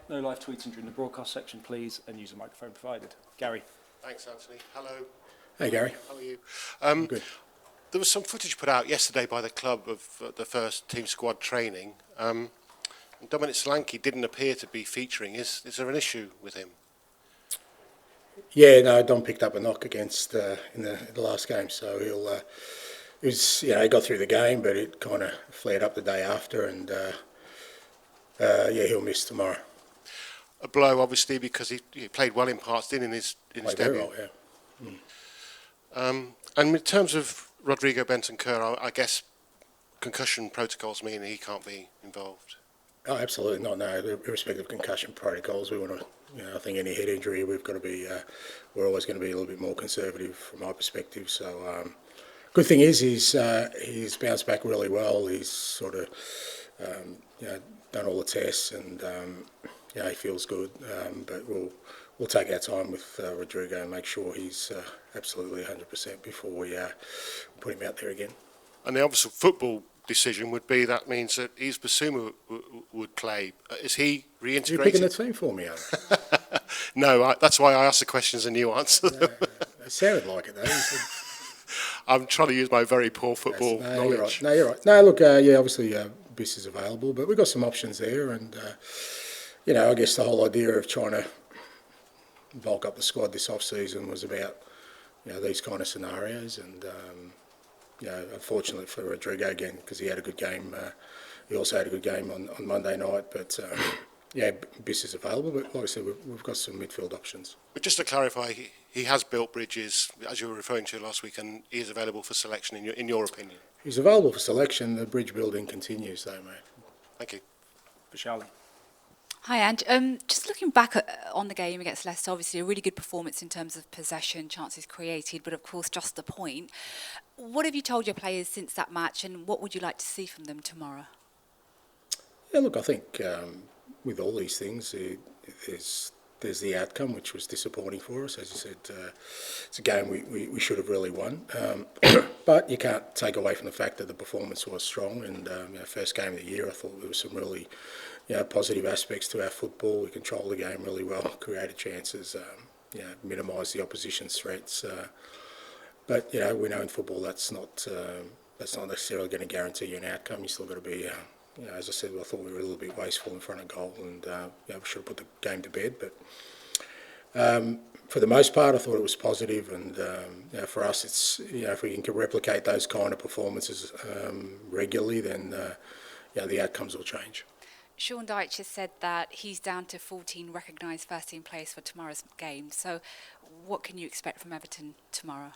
No live tweeting during the broadcast section, please, and use the microphone provided. Gary. Thanks, Anthony. Hello. Hey, Gary. How are you? Good. There was some footage put out yesterday by the club of the first team squad training. Dominic Solanke didn't appear to be featuring. Is there an issue with him? Yeah, no, Dom picked up a knock against in the last game, so he got through the game, but it kind of flared up the day after, and he'll miss tomorrow. A blow, obviously, because he played well in parts, didn't in his debut. Very well, yeah. And in terms of Rodrigo Bentancur, I guess concussion protocols mean he can't be involved. Oh, absolutely not. No, irrespective of concussion protocols, we want to. I think any head injury, we've got to be. We're always going to be a little bit more conservative from my perspective. So, good thing is he's bounced back really well. He's sort of done all the tests, and he feels good. But we'll take our time with Rodrigo and make sure he's absolutely 100% before we put him out there again. And the obvious football decision would be that means that Yves Bissouma would play. Is he reintegrated? You're picking the team for me, aren't you? No, that's why I asked the questions and you answered them. It sounded like it, though. I'm trying to use my very poor football knowledge. You're right. No, look, obviously Biss is available, but we've got some options there, and I guess the whole idea of trying to bulk up the squad this off-season was about these kind of scenarios, and unfortunately for Rodrigo again, because he had a good game. He also had a good game on Monday night, but Biss is available. But like I said, we've got some midfield options. But just to clarify, he has built bridges, as you were referring to last week, and he is available for selection in your opinion. He's available for selection. The bridge building continues, though, mate. Thank you. For Charlie. Hi, Ange. Just looking back on the game against Leicester, obviously a really good performance in terms of possession, chances created, but of course just the point. What have you told your players since that match, and what would you like to see from them tomorrow? Yeah, look, I think with all these things, there's the outcome, which was disappointing for us. As you said, it's a game we should have really won. But you can't take away from the fact that the performance was strong. And first game of the year, I thought there was some really positive aspects to our football. We controlled the game really well, created chances, minimised the opposition's threats. But we know in football that's not necessarily going to guarantee you an outcome. You still got to be. As I said, I thought we were a little bit wasteful in front of goal, and we should have put the game to bed. But for the most part, I thought it was positive, and for us, it's if we can replicate those kind of performances regularly, then the outcomes will change. Sean Dyche has said that he's down to 14 recognised first-team players for tomorrow's game. So, what can you expect from Everton tomorrow?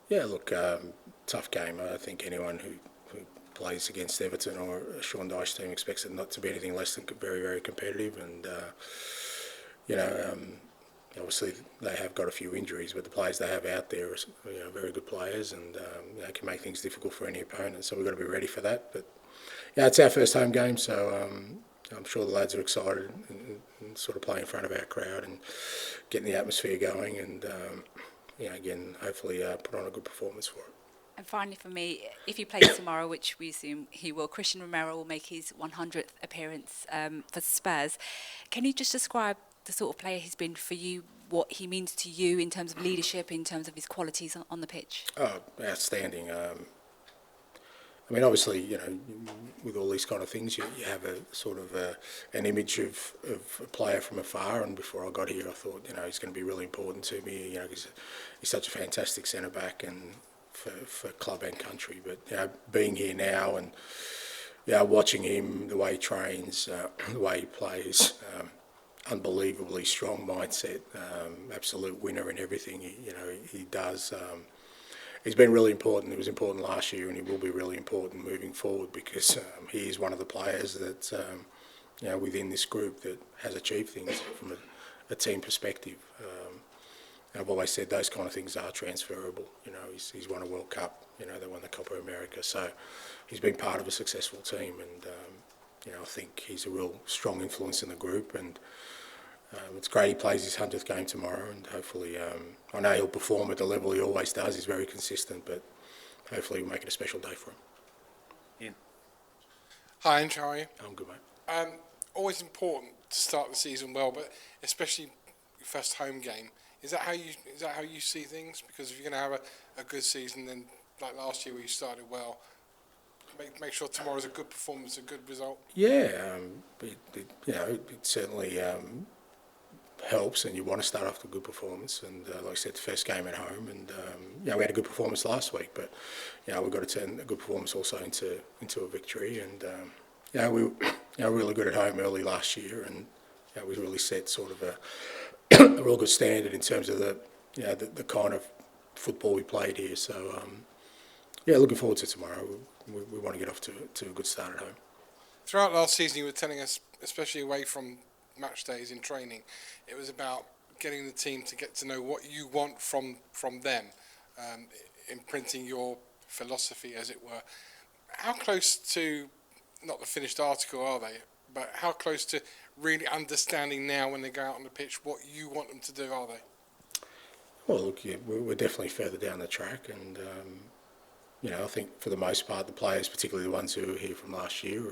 Yeah, look, tough game. I think anyone who plays against Everton or Sean Dyche's team expects it not to be anything less than very, very competitive. And, obviously they have got a few injuries, but the players they have out there are very good players, and can make things difficult for any opponent. So we've got to be ready for that. But it's our first home game, so I'm sure the lads are excited and sort of play in front of our crowd and getting the atmosphere going, and again, hopefully put on a good performance for it. And finally for me, if he plays tomorrow, which we assume he will, Christian Romero will make his 100th appearance for Spurs. Can you just describe the sort of player he's been for you, what he means to you in terms of leadership, in terms of his qualities on the pitch? Oh, outstanding. Obviously, with all these kind of things, you have a sort of an image of a player from afar. And before I got here, I thought, he's going to be really important to me, because he's such a fantastic centre-back and for club and country. But, being here now and, watching him, the way he trains, the way he plays, unbelievably strong mindset, absolute winner in everything he does. He's been really important. He was important last year, and he will be really important moving forward, because he is one of the players that, within this group that has achieved things from a team perspective. I've always said those kind of things are transferable. He's won a World Cup. They won the Copa America, so he's been part of a successful team, and I think he's a real strong influence in the group. And it's great he plays his 100th game tomorrow, and hopefully, I know he'll perform at the level he always does. He's very consistent, but hopefully we'll make it a special day for him. Ian. Hi, Ange, how are you? I'm good, mate. always important to start the season well, but especially your first home game. Is that how you see things? Because if you're going to have a good season, then like last year where you started well, make sure tomorrow's a good performance, a good result. Yeah, it certainly helps, and you want to start off with a good performance. And like I said, the first game at home, and we had a good performance last week, but we've got to turn a good performance also into a victory. And we were really good at home early last year, and we really set sort of a real good standard in terms of the kind of football we played here. So looking forward to tomorrow. We want to get off to a good start at home. Throughout last season, you were telling us, especially away from match days in training, it was about getting the team to get to know what you want from them, imprinting your philosophy, as it were. How close to, not the finished article are they, but how close to really understanding now when they go out on the pitch what you want them to do are they? Well, look, we're definitely further down the track, and I think for the most part the players, particularly the ones who were here from last year,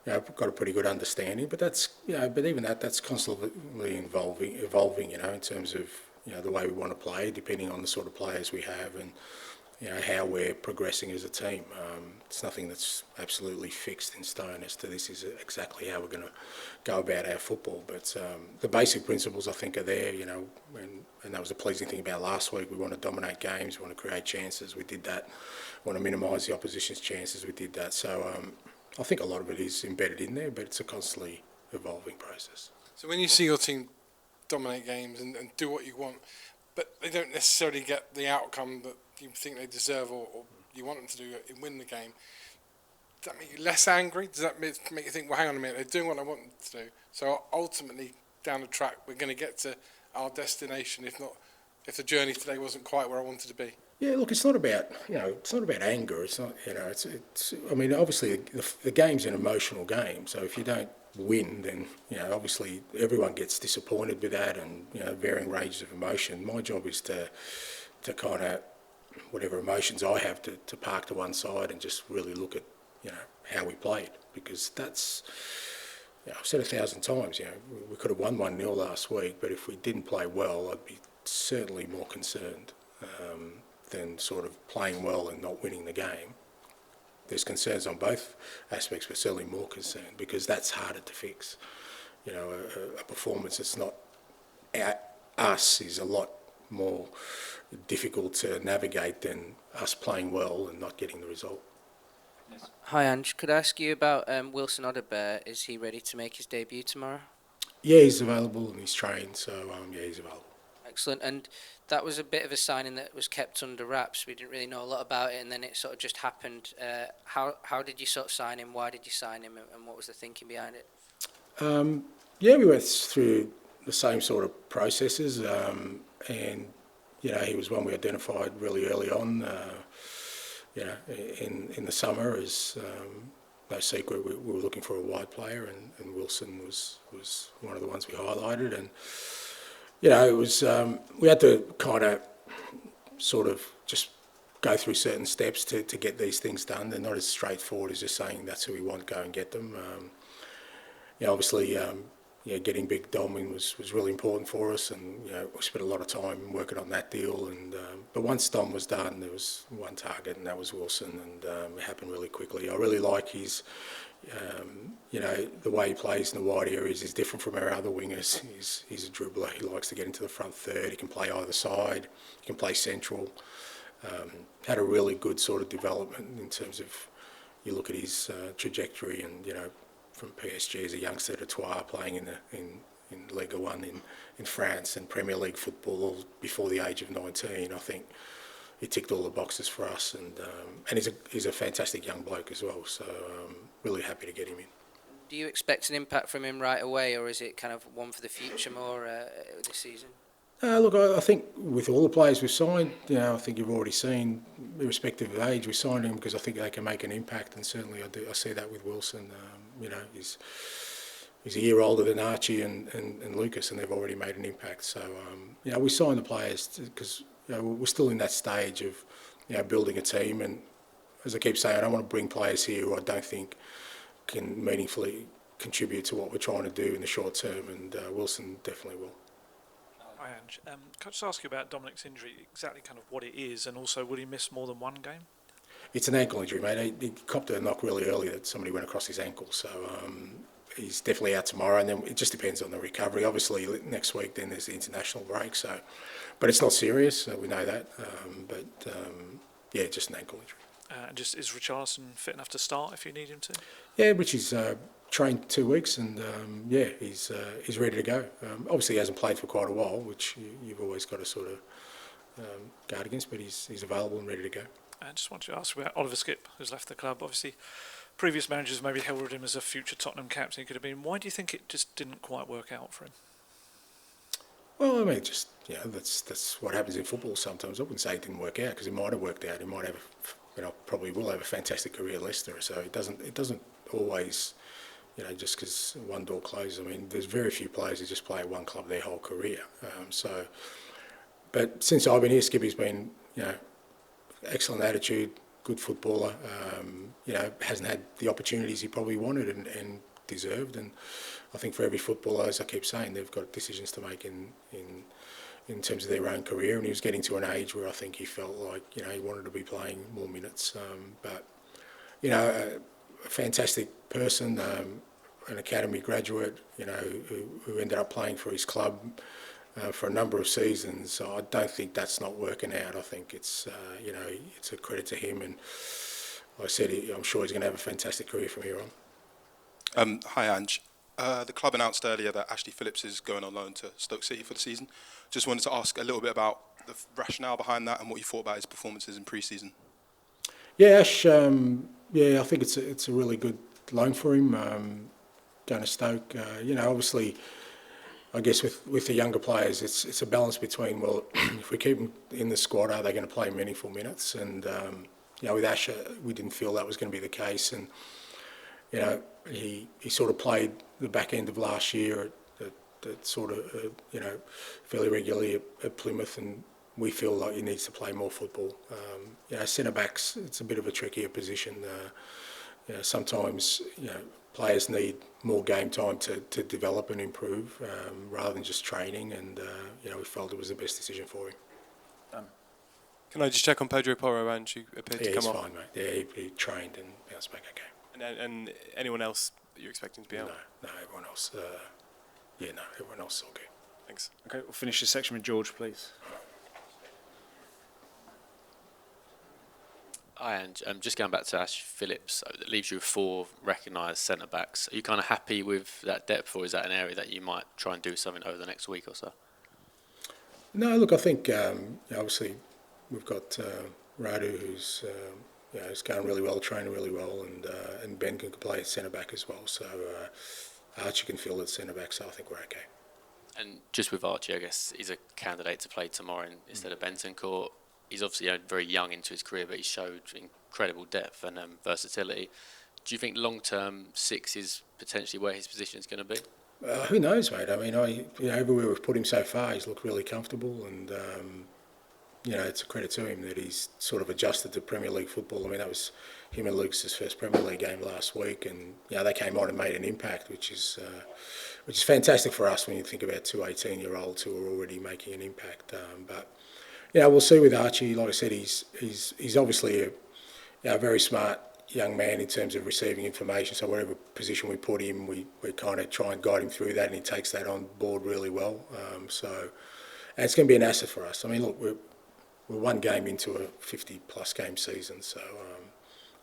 have got a pretty good understanding. But that's but even that's constantly evolving. In terms of the way we want to play, depending on the sort of players we have and how we're progressing as a team. It's nothing that's absolutely fixed in stone as to this is exactly how we're going to go about our football. But the basic principles, I think, are there. And that was a pleasing thing about last week. We want to dominate games. We want to create chances. We did that. We want to minimise the opposition's chances. We did that. So I think a lot of it is embedded in there, but it's a constantly evolving process. So when you see your team dominate games and do what you want, but they don't necessarily get the outcome that you think they deserve or you want them to do and win the game, does that make you less angry? Does that make you think, well, hang on a minute, they're doing what I want them to do? So ultimately, down the track, we're going to get to our destination, if the journey today wasn't quite where I wanted to be. Yeah, look, it's not about anger. It's not it's. I mean, obviously the game's an emotional game. So if you don't win, then obviously everyone gets disappointed with that, and varying ranges of emotion. My job is to kind of whatever emotions I have to park to one side and just really look at how we played, because that's. I've said 1,000 times, we could have won 1-0 last week, but if we didn't play well, I'd be certainly more concerned than sort of playing well and not winning the game. There's concerns on both aspects, but certainly more concerned, because that's harder to fix. A performance that's not us is a lot more difficult to navigate than us playing well and not getting the result. Hi Ange, could I ask you about Wilson Odobert? Is he ready to make his debut tomorrow? Yeah, he's available and he's trained, so he's available. Excellent. And that was a bit of a signing that was kept under wraps. We didn't really know a lot about it, and then it sort of just happened. How did you sort of sign him? Why did you sign him, and what was the thinking behind it? We went through the same sort of processes, and he was one we identified really early on. In the summer, as no secret, we were looking for a wide player, and Wilson was one of the ones we highlighted. And it was we had to kind of sort of just go through certain steps to get these things done. They're not as straightforward as just saying that's who we want, go and get them. Obviously, getting Big Dom in was really important for us, and we spent a lot of time working on that deal. And but once Dom was done, there was one target, and that was Wilson, and it happened really quickly. I really like his, the way he plays in the wide areas is different from our other wingers. He's a dribbler. He likes to get into the front third. He can play either side. He can play central. Had a really good sort of development in terms of you look at his trajectory, and from PSG as a youngster to Troyes, playing in Ligue 1 in France and Premier League football before the age of 19. I think he ticked all the boxes for us, and he's a fantastic young bloke as well. So really happy to get him in. Do you expect an impact from him right away, or is it kind of one for the future more this season? Look, I think with all the players we've signed, I think you've already seen, irrespective of age, we signed him because I think they can make an impact, and certainly I see that with Wilson. He's a year older than Archie and Lucas, and they've already made an impact. So, we signed the players because we're still in that stage of building a team, and as I keep saying, I don't want to bring players here who I don't think can meaningfully contribute to what we're trying to do in the short term, and Wilson definitely will. Hi, Ange. Can I just ask you about Dominic's injury, exactly kind of what it is, and also will he miss more than one game? It's an ankle injury, mate. He copped a knock really early that somebody went across his ankle, so he's definitely out tomorrow, and then it just depends on the recovery. Obviously, next week then there's the international break, so, but it's not serious, we know that, yeah, just an ankle injury. And just is Richarlison fit enough to start if you need him to? Yeah, Richie's trained 2 weeks, and yeah, he's ready to go. Obviously, he hasn't played for quite a while, which you've always got to sort of guard against, but he's available and ready to go. I just want to ask about Oliver Skipp, who's left the club. Obviously, previous managers maybe heralded him as a future Tottenham captain he could have been. Why do you think it just didn't quite work out for him? Well, I mean, just that's what happens in football sometimes. I wouldn't say it didn't work out, because it might have worked out. He might have, probably will have a fantastic career at Leicester. So it doesn't always, just because one door closes. I mean, there's very few players who just play at one club their whole career. But since I've been here, Skippy's been, excellent attitude, good footballer. Hasn't had the opportunities he probably wanted and deserved. And I think for every footballer, as I keep saying, they've got decisions to make in terms of their own career. And he was getting to an age where I think he felt like, he wanted to be playing more minutes. But a fantastic person, an academy graduate, who ended up playing for his club for a number of seasons. So I don't think that's not working out. I think it's, it's a credit to him. And like I said, I'm sure he's going to have a fantastic career from here on. Hi, Ange. The club announced earlier that Ashley Phillips is going on loan to Stoke City for the season. Just wanted to ask a little bit about the rationale behind that and what you thought about his performances in pre-season. Yeah, Ash. I think it's a really good loan for him. Going to Stoke. Obviously, I guess with the younger players, it's a balance between, well, if we keep them in the squad, are they going to play meaningful minutes? And with Ash, we didn't feel that was going to be the case. And he sort of played the back end of last year at sort of fairly regularly at Plymouth, and we feel like he needs to play more football. Centre backs, it's a bit of a trickier position. Sometimes players need more game time to develop and improve rather than just training, and we felt it was the best decision for him. Can I just check on Pedro Porro, and who appeared to come off? Yeah, he's fine, mate. Yeah, he trained and bounced back okay. And anyone else that you're expecting to be out? No, everyone else. Everyone else is okay. Thanks. Okay, we'll finish this section with George, please. Hi, Ange. Just going back to Ash Phillips, that leaves you with 4 recognised centre-backs. Are you kind of happy with that depth, or is that an area that you might try and do something over the next week or so? No, look, I think obviously we've got Radu, who's is going really well, training really well, and Ben can play centre-back as well. So Archie can fill at centre-back, so I think we're okay. And just with Archie, I guess he's a candidate to play tomorrow instead of Bentancur. He's obviously very young into his career, but he showed incredible depth and versatility. Do you think long-term 6 is potentially where his position is going to be? Who knows, mate? I mean, everywhere we've put him so far, he's looked really comfortable, and it's a credit to him that he's sort of adjusted to Premier League football. I mean, that was him and Lucas's first Premier League game last week, and they came on and made an impact, which is fantastic for us when you think about 2 18-year-olds who are already making an impact. But we'll see with Archie. Like I said, he's obviously a very smart young man in terms of receiving information. So whatever position we put him, we kind of try and guide him through that, and he takes that on board really well. And it's going to be an asset for us. I mean, look, we're 1 game into a 50-plus game season, so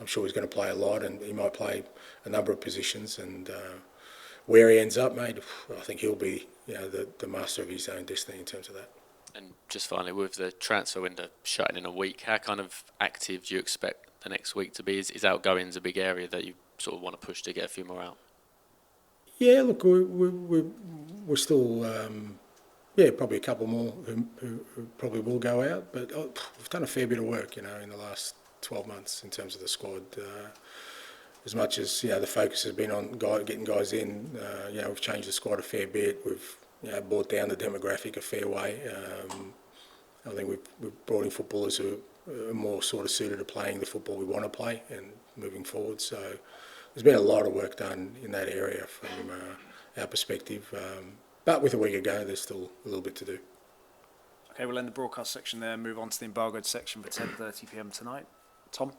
I'm sure he's going to play a lot, and he might play a number of positions. And where he ends up, mate, I think he'll be the master of his own destiny in terms of that. And just finally, with the transfer window shutting in a week, how kind of active do you expect the next week to be? Is outgoings a big area that you sort of want to push to get a few more out? Yeah, look, we're still, probably a couple more who probably will go out, but we've done a fair bit of work, in the last 12 months in terms of the squad. As much as, the focus has been on getting guys in, we've changed the squad a fair bit. We've brought down the demographic a fair way. I think we've brought in footballers who are more sort of suited to playing the football we want to play and moving forward. So there's been a lot of work done in that area from our perspective. But with a week ago, there's still a little bit to do. Okay, we'll end the broadcast section there and move on to the embargoed section for 10:30 p.m. tonight. Tom?